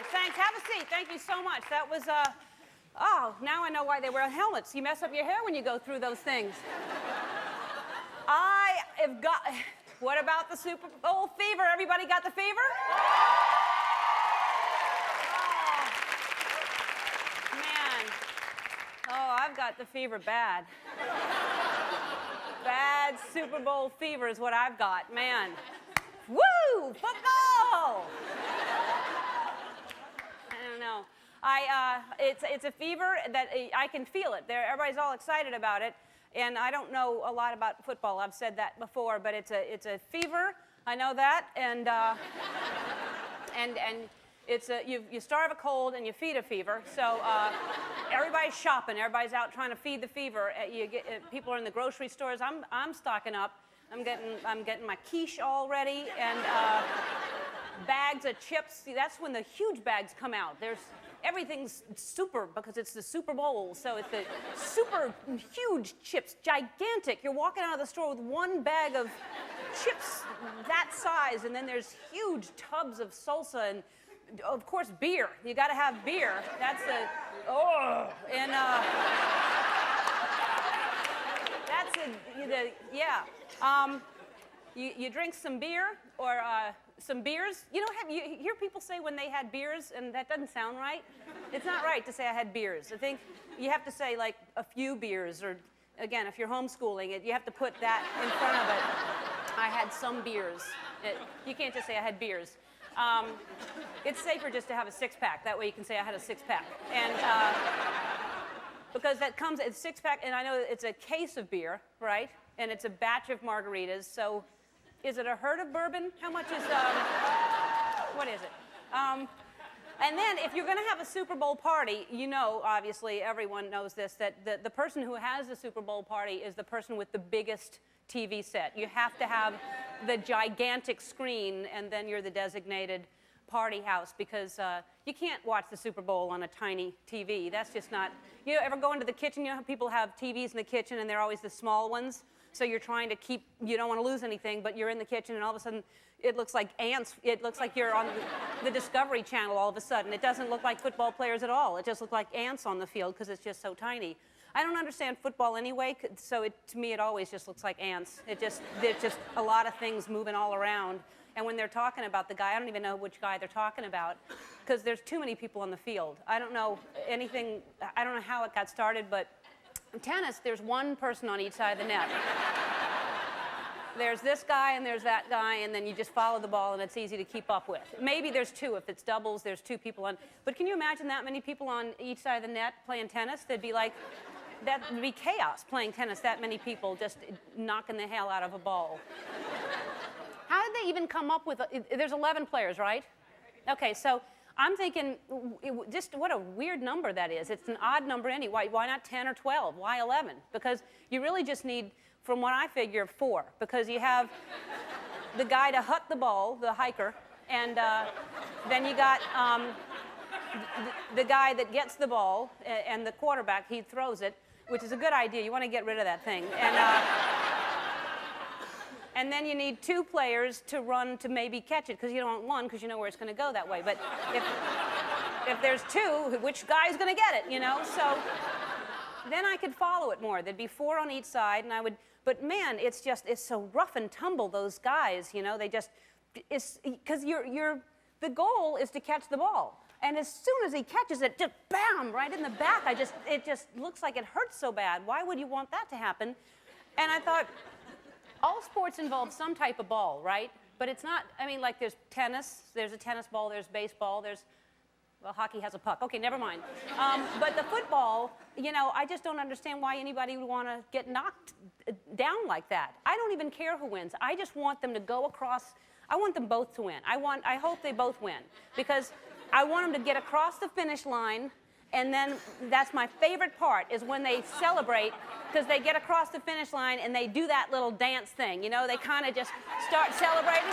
much. Thanks. Have a seat. Thank you so much. That was, oh, now I know why they wear helmets. You mess up your hair when you go through those things. I have got, what about the Super Bowl fever? Everybody got the fever? Oh, man. Oh, I've got the fever bad. Bad Super Bowl fever is what I've got, man. Woo! Football! I don't know. It's a fever that I can feel it. Everybody's all excited about it, and I don't know a lot about football. I've said that before, but it's a fever. I know that, and it's you starve a cold and you feed a fever. So everybody's shopping. Everybody's out trying to feed the fever. People are in the grocery stores. I'm stocking up. I'm getting my quiche all ready, and bags of chips. See, that's when the huge bags come out. Everything's super because it's the Super Bowl, so it's the super huge chips, gigantic. You're walking out of the store with one bag of chips that size, and then there's huge tubs of salsa and, of course, beer. You got to have beer. That's and yeah. You drink some beer or some beers. You hear people say when they had beers, and that doesn't sound right. It's not right to say I had beers. I think you have to say like a few beers, or again, if you're homeschooling it, you have to put that in front of it. I had some beers. You can't just say I had beers. It's safer just to have a six-pack. That way you can say I had a six-pack. And because that comes, it's six-pack, and I know it's a case of beer, right? And it's a batch of margaritas, so is it a herd of bourbon? How much is, what is it? And then if you're gonna have a Super Bowl party, obviously everyone knows this, that the person who has the Super Bowl party is the person with the biggest TV set. You have to have the gigantic screen, and then you're the designated party house, because you can't watch the Super Bowl on a tiny TV. That's just not, you ever go into the kitchen, how people have TVs in the kitchen and they're always the small ones? So you're trying to keep, you don't want to lose anything, but you're in the kitchen and all of a sudden it looks like ants. It looks like you're on the Discovery Channel all of a sudden. It doesn't look like football players at all. It just looks like ants on the field because it's just so tiny. I don't understand football anyway, so to me it always just looks like ants. There's just a lot of things moving all around. And when they're talking about the guy, I don't even know which guy they're talking about, because there's too many people on the field. I don't know anything, I don't know how it got started, but in tennis, there's one person on each side of the net. There's this guy and there's that guy, and then you just follow the ball and it's easy to keep up with. Maybe there's two. If it's doubles, there's two people on. But can you imagine that many people on each side of the net playing tennis? That would be chaos playing tennis, that many people just knocking the hell out of a ball. How did they even come up with, there's 11 players, right? Okay, so I'm thinking, just what a weird number that is. It's an odd number anyway. Why not 10 or 12? Why 11? Because you really just need, from what I figure, 4. Because you have the guy to hut the ball, the hiker, and then you got the guy that gets the ball, and the quarterback, he throws it, which is a good idea. You want to get rid of that thing. And then you need 2 players to run to maybe catch it, because you don't want one, because you know where it's going to go that way. But if there's 2, which guy's going to get it, So then I could follow it more. There'd be 4 on each side, and I would. But man, it's so rough and tumble. Those guys, it's because the goal is to catch the ball, and as soon as he catches it, just bam, right in the back. It just looks like it hurts so bad. Why would you want that to happen? And I thought, all sports involve some type of ball, right? But it's not, like there's tennis, there's a tennis ball, there's baseball, hockey has a puck. Okay, never mind. But the football, I just don't understand why anybody would want to get knocked down like that. I don't even care who wins. I just want them to go across. I want them both to win. I hope they both win, because I want them to get across the finish line. And then that's my favorite part, is when they celebrate, because they get across the finish line and they do that little dance thing. They kind of just start celebrating.